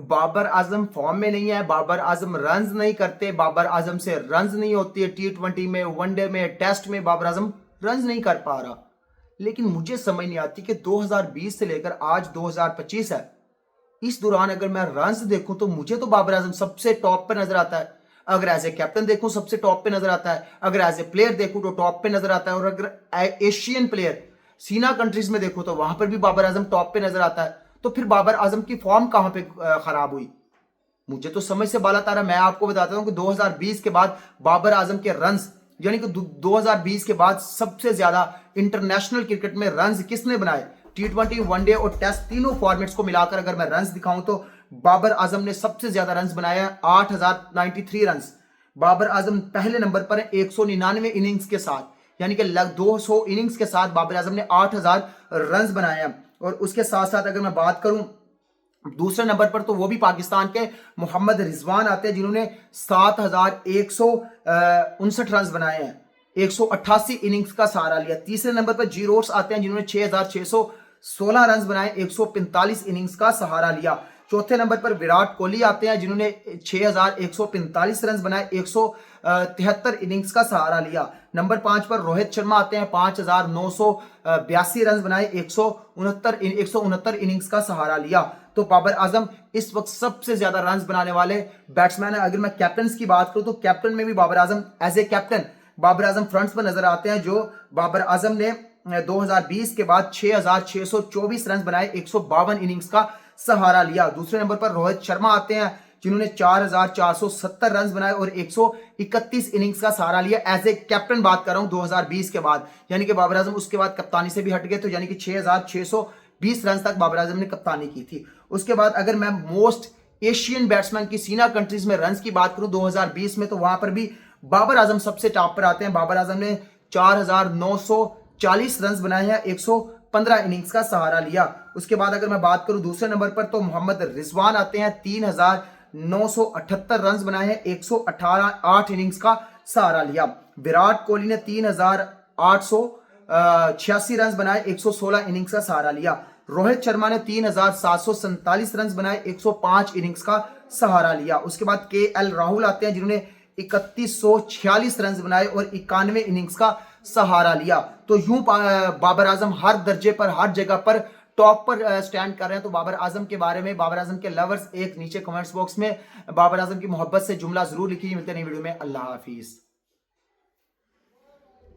Babar Azam form में नहीं है, बाबर आजम रन्स नहीं करते, बाबर आजम से रन्स नहीं होती है, T20 में, वनडे में, टेस्ट में बाबर आजम रन्स नहीं कर पा रहा। लेकिन मुझे समझ नहीं आती कि 2020 से लेकर आज 2025 है, इस दौरान अगर मैं रन्स देखूं तो मुझे तो बाबर आजम सबसे टॉप पे नजर आता है। अगर एज ए कैप्टन देखूं सबसे टॉप पे नजर आता है, अगर एज ए प्लेयर देखूं तो टॉप पे नजर आता है, और अगर एशियन प्लेयर सीना कंट्रीज में देखूं तो वहां पर भी बाबर आजम टॉप पे नजर आता है। तो फिर बाबर आजम की फॉर्म कहां पे खराब हुई? मुझे तो समझ से बाला तारा। मैं आपको बताता हूं कि 2020 के बाद बाबर आजम के रन्स, यानी कि 2020 के बाद सबसे ज्यादा इंटरनेशनल क्रिकेट में रन्स किसने बनाए? T20, वनडे और टेस्ट तीनों फॉर्मेट्स को मिलाकर अगर मैं रन्स दिखाऊं तो बाबर आजम ने सबसे ज्यादा रन्स बनाया, 8093 रन्स। बाबर आजम पहले नंबर पर है 199 इनिंग्स के साथ, यानी कि 200 इनिंग्स के साथ बाबर आजम ने 8000 रन्स बनाया। और उसके साथ साथ अगर मैं बात करूं दूसरे नंबर पर, तो वो भी पाकिस्तान के मोहम्मद रिजवान आते हैं, जिन्होंने 7159 रन बनाए हैं, 188 इनिंग्स का सहारा लिया। तीसरे नंबर पर जी रोड्स आते हैं, जिन्होंने 6616 रन बनाए, 145 इनिंग्स का सहारा लिया। चौथे नंबर पर विराट कोहली आते हैं, जिन्होंने 6145 रन बनाए, 173 इनिंग्स का सहारा लिया। नंबर 5 पर रोहित शर्मा आते हैं, 5982 रन बनाए, 169 इनिंग्स का सहारा लिया। तो बाबर आजम इस वक्त सबसे ज्यादा रन बनाने वाले बैट्समैन है। अगर मैं कैप्टन की बात करूं तो कैप्टन में भी Babar Azam as a captain Babar Azam front पर नजर आते हैं, जो बाबर आजम ने 2020 के बाद 6624 रन बनाए, 152 इनिंग्स का सहारा लिया। दूसरे नंबर पर रोहित शर्मा आते हैं, जिन्होंने 4470 रन बनाए और 131 इनिंग्स का सहारा लिया। एज ए कैप्टन बात कर रहा हूं 2020 के बाद, यानी कि बाबर आजम उसके बाद कप्तानी से भी हट गए, तो यानी कि 6620 रन तक बाबर आजम ने कप्तानी की थी। उसके बाद अगर मैं मोस्ट एशियन बैट्समैन की सीना कंट्रीज में रन की बात करूं 2020 में, तो वहां पर भी बाबर आजम सबसे टॉप पर आते हैं। बाबर आजम ने 4940 रन बनाए हैं, 115 इनिंग्स का सहारा लिया। उसके बाद अगर मैं बात करूं दूसरे नंबर पर, तो मोहम्मद रिजवान आते हैं, 3978 रन बनाए हैं, 118 इनिंग्स का सहारा लिया। विराट कोहली ने 3886 रन बनाए, 116 इनिंग्स का सहारा लिया। रोहित शर्मा ने 3747 रन बनाए, 105 इनिंग्स का सहारा लिया। उसके बाद KL राहुल आते हैं, जिन्होंने 3146 रन बनाए और 91 इनिंग्स का सहारा लिया। तो यूं बाबर आजम हर दर्जे पर, हर जगह पर टॉप पर स्टैंड कर रहे हैं। तो बाबर आजम के बारे में, बाबर आजम के लवर्स एक नीचे कमेंट्स बॉक्स में बाबर आजम की मोहब्बत से जुमला जरूर लिखिए। मिलते हैं नई वीडियो में। अल्लाह हाफिज।